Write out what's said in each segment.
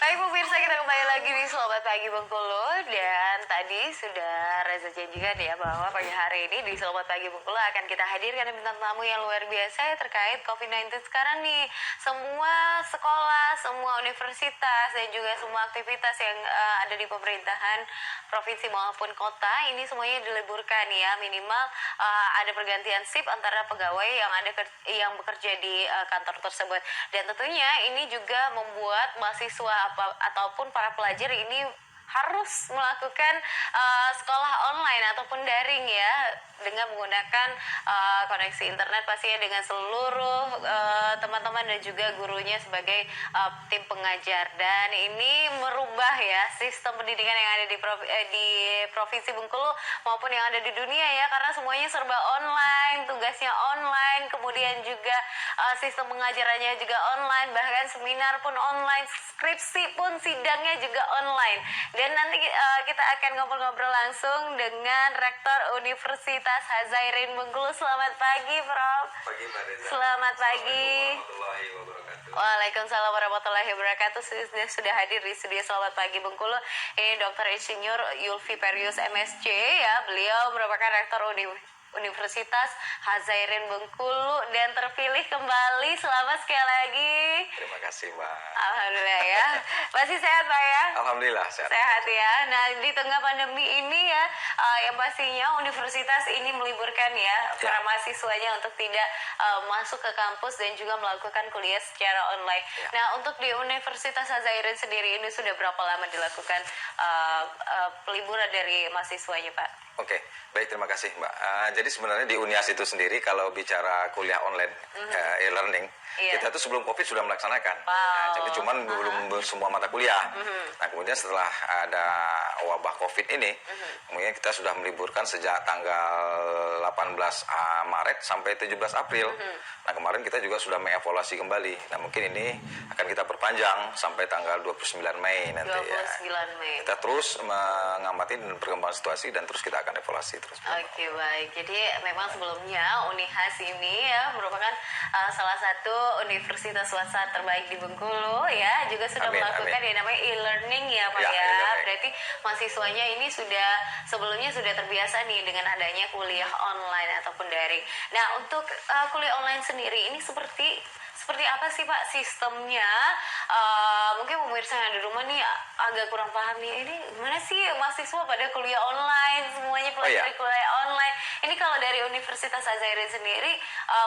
Baik pemirsa, kita kembali lagi di Selamat Pagi Bengkulu. Dan tadi sudah Reza janjikan ya bahwa pagi hari ini di Selamat Pagi Bengkulu akan kita hadirkan bintang tamu yang luar biasa ya terkait COVID-19 sekarang nih. Semua sekolah, semua universitas dan juga semua aktivitas yang ada di pemerintahan provinsi maupun kota ini semuanya diliburkan ya. Minimal ada pergantian shift antara pegawai yang bekerja di kantor tersebut. Dan tentunya ini juga membuat mahasiswa ataupun para pelajar ini harus melakukan sekolah online ataupun daring ya, dengan menggunakan koneksi internet pastinya dengan seluruh teman-teman dan juga gurunya sebagai tim pengajar. Dan ini merubah ya sistem pendidikan yang ada di Provinsi Bengkulu maupun yang ada di dunia ya, karena semuanya serba online, tugasnya online, kemudian juga sistem pengajarannya juga online, bahkan seminar pun online, skripsi pun sidangnya juga online. Dan nanti kita akan ngobrol-ngobrol langsung dengan Rektor Universitas Hazairin Bengkulu. Selamat pagi, Prof. Pagi, Mbak Reza. Selamat pagi. Warahmatullahi wabarakatuh. Waalaikumsalam warahmatullahi wabarakatuh. Sudah hadir di studio Selamat Pagi Bengkulu. Ini Dr. Insinyur Yulfi Perius MSc ya. Beliau merupakan Rektor Universitas Hazairin Bengkulu dan terpilih kembali. Selamat sekali lagi. Terima kasih, Mbak. Alhamdulillah ya. Masih sehat Pak ya? Alhamdulillah sehat. Sehat ya. Nah, di tengah pandemi ini ya, yang pastinya universitas ini meliburkan ya para mahasiswanya untuk tidak masuk ke kampus dan juga melakukan kuliah secara online. Nah, untuk di Universitas Hazairin sendiri ini sudah berapa lama dilakukan peliburan dari mahasiswanya, Pak? Oke, baik, terima kasih, Mbak. Jadi sebenarnya di Unias itu sendiri kalau bicara kuliah online, e-learning, kita tuh sebelum COVID sudah melaksanakan. Nah, jadi cuman belum semua mata kuliah. Nah, kemudian setelah ada wabah COVID ini, kemudian kita sudah meliburkan sejak tanggal 18 Maret sampai 17 April. Nah, kemarin kita juga sudah mengevaluasi kembali. Nah, mungkin ini akan kita perpanjang sampai tanggal 29 Mei nanti 29 Mei. Kita terus mengamati perkembangan situasi dan terus kita akan evaluasi terus. Oke, baik. Jadi memang sebelumnya Unihas ini ya merupakan salah satu universitas swasta terbaik di Bengkulu ya, juga sudah melakukan yang namanya e-learning ya Pak ya. Berarti mahasiswanya ini sebelumnya sudah terbiasa nih dengan adanya kuliah online ataupun daring. Nah, untuk kuliah online sendiri ini seperti apa sih Pak sistemnya? Mungkin pemirsa yang di rumah nih agak kurang paham nih, ini gimana sih mahasiswa pada kuliah online, semuanya pelajari kuliah online. Ini kalau dari Universitas Hazairin sendiri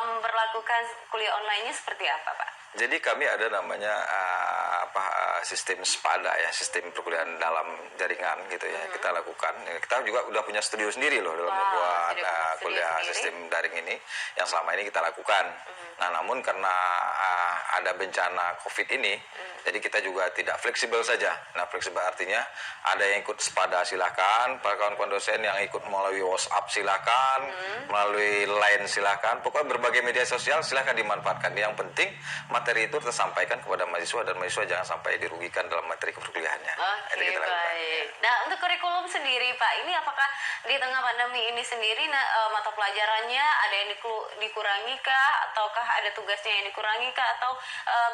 memperlakukan kuliah online-nya seperti apa Pak? Jadi kami ada namanya sistem SPADA ya, sistem perkuliahan dalam jaringan gitu ya. Kita lakukan. Kita juga udah punya studio sendiri loh dalam membuat kuliah sendiri. Sistem daring ini yang selama ini kita lakukan. Nah, namun karena ada bencana COVID ini, jadi kita juga tidak fleksibel saja. Nah, fleksibel artinya ada yang ikut SPADA silakan, para kawan-kawan dosen yang ikut melalui WhatsApp silakan, melalui Line silakan. Pokoknya berbagai media sosial silakan dimanfaatkan. Yang penting materi itu tersampaikan kepada mahasiswa dan mahasiswa jangan sampai dirugikan dalam materi perkuliahannya. Oke, baik. Nah, untuk kurikulum sendiri Pak, ini apakah di tengah pandemi ini sendiri mata pelajarannya ada yang dikurangi kah, ataukah ada tugasnya yang dikurangi kah, atau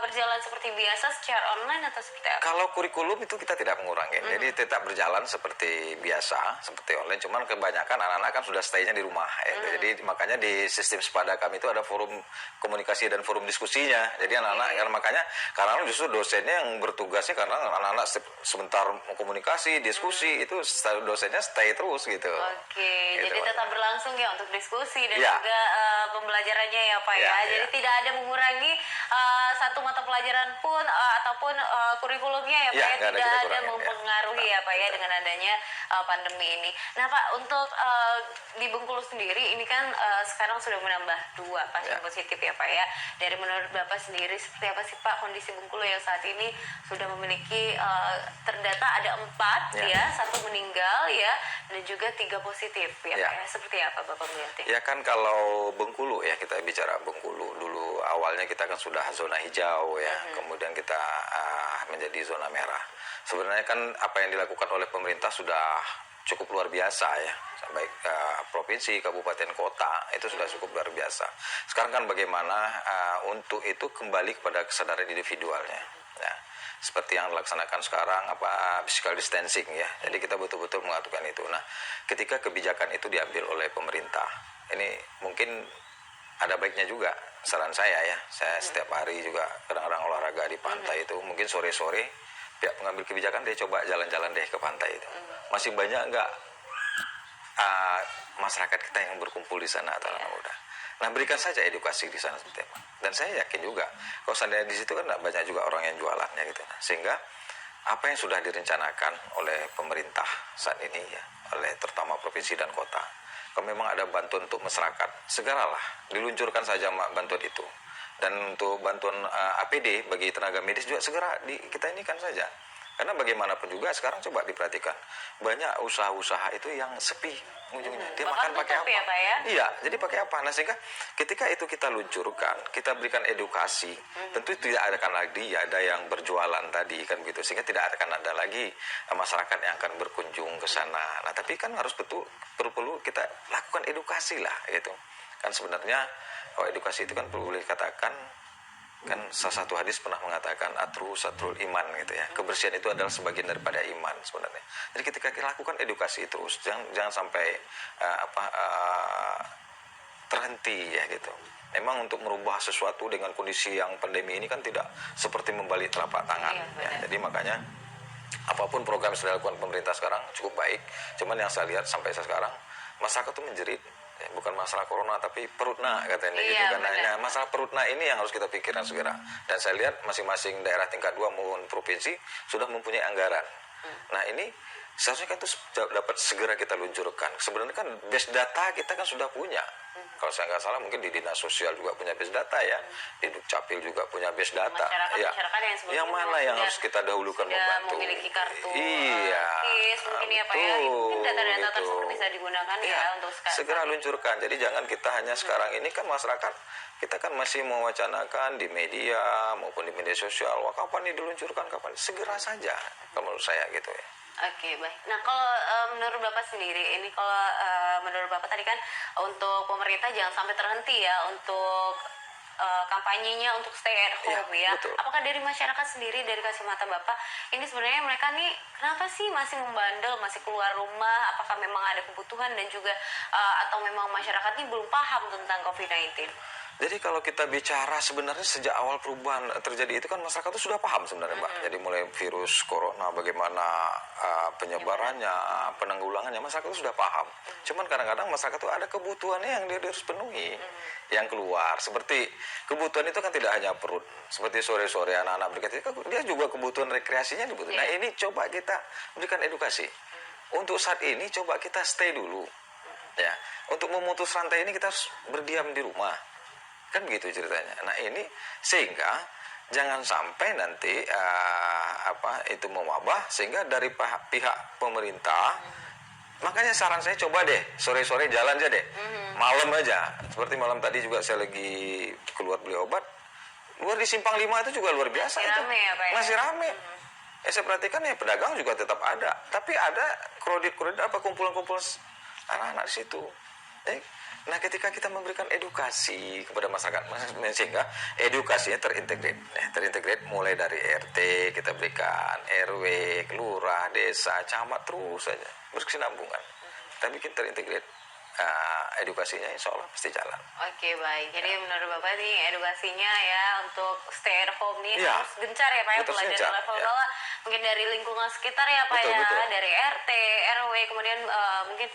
berjalan seperti biasa secara online atau seperti apa? Kalau kurikulum itu kita tidak mengurangi, jadi tetap berjalan seperti biasa, seperti online. Cuman kebanyakan anak-anak kan sudah stay-nya di rumah. Jadi makanya di sistem SPADA kami itu ada forum komunikasi dan forum diskusinya. Jadi anak-anak, karena justru dosennya yang bertugasnya, karena anak-anak sebentar mau komunikasi, diskusi, itu dosennya stay terus gitu. Oke, gitu, jadi tetap berlangsung ya untuk diskusi dan ya. juga pembelajarannya ya Pak ya. Jadi tidak ada mengurangi satu mata pelajaran pun ataupun kurikulumnya ya Pak ya, tidak ada mempengaruhi ya Pak ya dengan adanya pandemi ini. Nah Pak, untuk di Bengkulu sendiri ini kan sekarang sudah menambah 2 pasien positif ya Pak ya. Dari menurut Bapak sendiri seperti apa sih Pak kondisi Bengkulu yang saat ini sudah memiliki terdata ada 4 ya, 1 meninggal ya, dan juga 3 positif ya Pak ya. Seperti apa Bapak melihatnya? Ya kan kalau Bengkulu ya, kita bicara Bengkulu dulu awalnya kita kan sudah zona hijau ya, kemudian kita menjadi zona merah. Sebenarnya kan apa yang dilakukan oleh pemerintah sudah cukup luar biasa ya, baik provinsi, kabupaten, kota itu sudah cukup luar biasa. Sekarang kan bagaimana untuk itu kembali kepada kesadaran individualnya. Ya. seperti yang dilaksanakan sekarang physical distancing ya. Jadi kita betul-betul mengaturkan itu. Nah, ketika kebijakan itu diambil oleh pemerintah, ini mungkin ada baiknya juga. Saran saya ya, saya setiap hari juga kadang-kadang olahraga di pantai itu, mungkin sore-sore pihak pengambil kebijakan dia coba jalan-jalan deh ke pantai itu. Masih banyak nggak masyarakat kita yang berkumpul di sana atau anak muda. Nah, berikan saja edukasi di sana seperti apa. Dan saya yakin juga, kalau seandainya di situ kan banyak juga orang yang jualannya gitu. Sehingga apa yang sudah direncanakan oleh pemerintah saat ini ya, oleh terutama provinsi dan kota, kalau memang ada bantuan untuk masyarakat, segeralah diluncurkan saja bantuan itu. Dan untuk bantuan APD bagi tenaga medis juga segera kita inikan saja. Karena bagaimanapun juga sekarang coba diperhatikan, banyak usaha-usaha itu yang sepi ujungnya. Dia makan pakai apa? Ya, Pak, ya? Iya, jadi pakai apa? Nah, sehingga ketika itu kita luncurkan, kita berikan edukasi, tentu tidak akan lagi ada yang berjualan tadi kan begitu, sehingga tidak akan ada lagi masyarakat yang akan berkunjung ke sana. Nah, tapi kan harus perlu kita lakukan edukasi lah gitu. Kan sebenarnya kalau edukasi itu kan perlu dikatakan, kan salah satu hadis pernah mengatakan satrul iman gitu ya, kebersihan itu adalah sebagian daripada iman sebenarnya. Jadi ketika kita lakukan edukasi terus, jangan sampai terhenti ya gitu. Memang untuk merubah sesuatu dengan kondisi yang pandemi ini kan tidak seperti membalik telapak tangan ya. Jadi makanya apapun program yang sudah dilakukan pemerintah sekarang cukup baik. Cuman yang saya lihat sampai sekarang masyarakat itu menjerit. Bukan masalah corona tapi perutna katanya gitu kan. Nah, masalah perutna ini yang harus kita pikirkan segera. Dan saya lihat masing-masing daerah tingkat 2 maupun provinsi sudah mempunyai anggaran. Nah, ini seharusnya kan itu dapat segera kita luncurkan. Sebenarnya kan base data kita kan sudah punya. Kalau saya nggak salah mungkin di Dinas Sosial juga punya base data ya. Di Dukcapil juga punya base data. Masyarakat yang mana yang harus kita dahulukan membantu? Memiliki kartu KIS mungkin ya Pak ya. Mungkin data-data tersebut bisa digunakan ya untuk segera luncurkan. Jadi jangan kita hanya sekarang ini kan masyarakat kita kan masih mewacanakan di media maupun di media sosial. Wah, kapan ini diluncurkan? Kapan? Segera saja kalau menurut saya gitu ya. Oke, baik. Nah, kalau menurut Bapak sendiri, ini kalau menurut Bapak tadi kan untuk pemerintah jangan sampai terhenti ya untuk kampanyenya untuk stay at home ya. Betul. Apakah dari masyarakat sendiri, dari kacamata Bapak, ini sebenarnya mereka nih kenapa sih masih membandel, masih keluar rumah? Apakah memang ada kebutuhan dan juga atau memang masyarakat ini belum paham tentang COVID-19? Jadi kalau kita bicara sebenarnya sejak awal perubahan terjadi itu kan masyarakat itu sudah paham sebenarnya Mbak. Jadi mulai virus corona bagaimana penyebarannya, penanggulangannya, masyarakat itu sudah paham. Cuman kadang-kadang masyarakat itu ada kebutuhannya yang dia harus penuhi. Yang keluar, seperti kebutuhan itu kan tidak hanya perut. Seperti sore-sore anak-anak berkata, dia juga kebutuhan rekreasinya dibutuhkan. Nah, ini coba kita berikan edukasi. Untuk saat ini coba kita stay dulu. Ya, untuk memutus rantai ini kita harus berdiam di rumah. Kan begitu ceritanya. Nah, ini sehingga jangan sampai nanti itu mewabah, sehingga dari pihak pemerintah, makanya saran saya coba deh sore-sore jalan aja deh, malam aja. Seperti malam tadi juga saya lagi keluar beli obat, luar di Simpang 5 itu juga luar biasa. Masih rame ya Pak ya? Masih rame. Saya perhatikan ya pedagang juga tetap ada, tapi ada kredit-kredit kumpulan-kumpulan anak-anak di situ. Nah, ketika kita memberikan edukasi kepada masyarakat, sehingga edukasinya terintegrate mulai dari RT kita berikan, RW, kelurah, desa, camat, terus saja berkesinambungan. Kita bikin terintegrate. Edukasinya insya Allah pasti jalan. Oke, baik. Jadi menurut Bapak nih edukasinya ya untuk stay at home nih harus gencar ya Pak ya, mulai dari level bawah, mungkin dari lingkungan sekitar ya Pak betul. Dari RT, RW, kemudian mungkin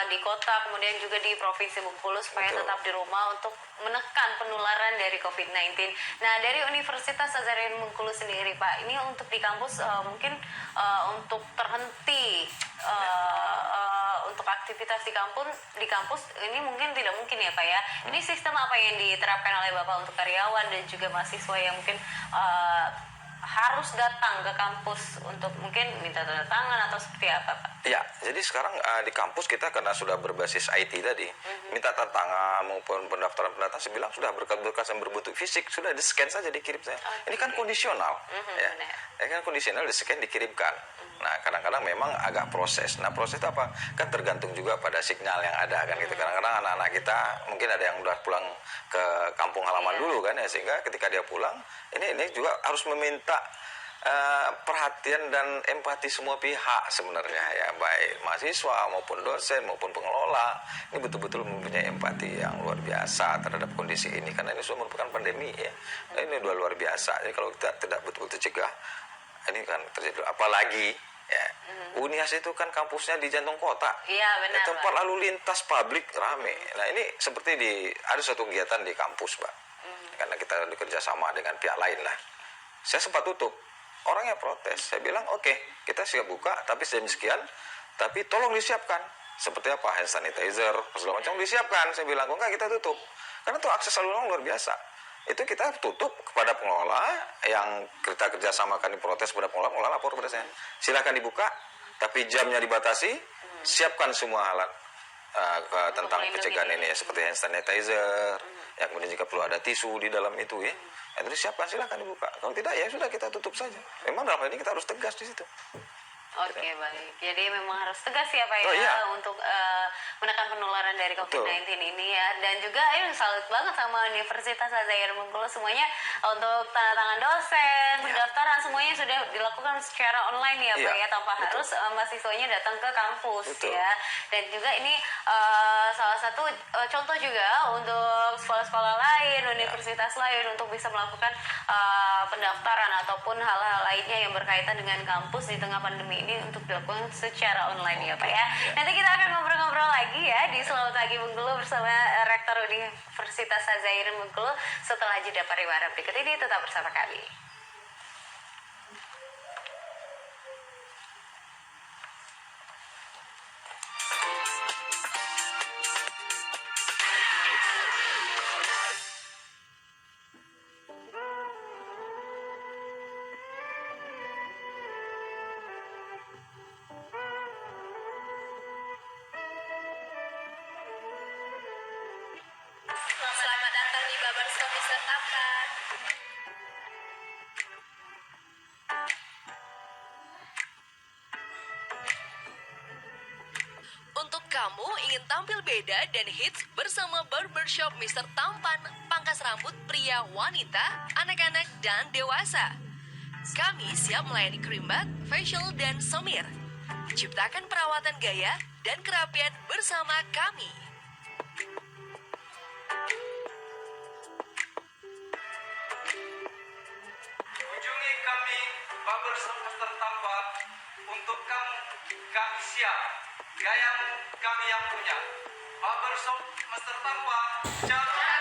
di kota, kemudian juga di Provinsi Bengkulu supaya tetap di rumah untuk menekan penularan dari COVID-19. Nah, dari Universitas Azarian Bengkulu sendiri Pak, ini untuk di kampus mungkin untuk terhenti untuk aktivitas di kampus ini mungkin tidak mungkin ya Pak ya. Ini sistem apa yang diterapkan oleh Bapak untuk karyawan dan juga mahasiswa yang mungkin harus datang ke kampus untuk mungkin minta tanda tangan atau seperti apa Pak? Ya, jadi sekarang di kampus kita karena sudah berbasis IT tadi, minta tanda tangan maupun pendaftaran saya bilang sudah berkas-berkas yang berbentuk fisik, sudah di-scan saja dikirim saya. Ini kan kondisional, ya. Ini kan kondisional, di-scan dikirimkan. Nah, kadang-kadang memang agak proses. Nah, proses itu apa? Kan tergantung juga pada signal yang ada kan gitu. Kadang-kadang anak-anak kita mungkin ada yang udah pulang ke kampung halaman dulu kan ya, sehingga ketika dia pulang, ini juga harus meminta perhatian dan empati semua pihak sebenarnya ya, baik mahasiswa maupun dosen maupun pengelola ini betul-betul mempunyai empati yang luar biasa terhadap kondisi ini, karena ini sudah merupakan pandemi ya. Nah, ini udah luar biasa. Jadi kalau kita tidak betul-betul cegah, ini kan terjadi. Apalagi ya, Unias itu kan kampusnya di jantung kota. Iya benar. Tempat lalu lintas publik rame. Nah ini seperti ada suatu kegiatan di kampus, Mbak. Karena kita bekerja sama dengan pihak lain lah. Saya sempat tutup. Orangnya protes. Saya bilang oke, kita siap buka, tapi jam sekian. Tapi tolong disiapkan. Seperti apa, hand sanitizer, segala macam disiapkan. Saya bilang, kok enggak kita tutup. Karena tuh akses lalu lintas luar biasa. Itu kita tutup kepada pengelola yang kita kerjasamakan, diprotes kepada pengelola lapor kepada saya. Silakan dibuka, tapi jamnya dibatasi. Siapkan semua alat tentang pencegahan ini ya, seperti hand sanitizer. Ya, kemudian jika perlu ada tisu di dalam itu ya. Itu siapkan, silakan dibuka. Kalau tidak ya sudah kita tutup saja. Memang dalam hal ini kita harus tegas di situ. Oke, baik. Jadi memang harus tegas ya Pak ya, iya. untuk menekan penularan dari COVID-19 ini ya. Dan juga ini salut banget sama Universitas Al-Azhar Bengkulu, semuanya untuk tanda tangan dosen, pendaftaran semuanya sudah dilakukan secara online ya Pak ya, tanpa harus mahasiswanya datang ke kampus ya. Dan juga ini salah satu contoh juga untuk sekolah-sekolah lain, universitas lain untuk bisa melakukan pendaftaran ataupun hal-hal lainnya yang berkaitan dengan kampus di tengah pandemi ini untuk dilakukan secara online ya Pak ya. Nanti kita akan ngobrol-ngobrol lagi ya di Selamat Pagi Bengkulu bersama Rektor Universitas Al-Azhar Bengkulu setelah jeda pariwara berikut ini. Tetap bersama kami. Selamat datang di Barbershop Mr. Tampan. Untuk kamu ingin tampil beda dan hits bersama Barbershop Mr. Tampan, pangkas rambut pria, wanita, anak-anak, dan dewasa. Kami siap melayani creambath, facial, dan semir. Ciptakan perawatan gaya dan kerapian bersama kami. Kunjungi kami Barbershop Mr. Tampan. Untuk kamu, kami siap. Gayamu kami yang punya. Barbershop Mr. Tampan, jalan.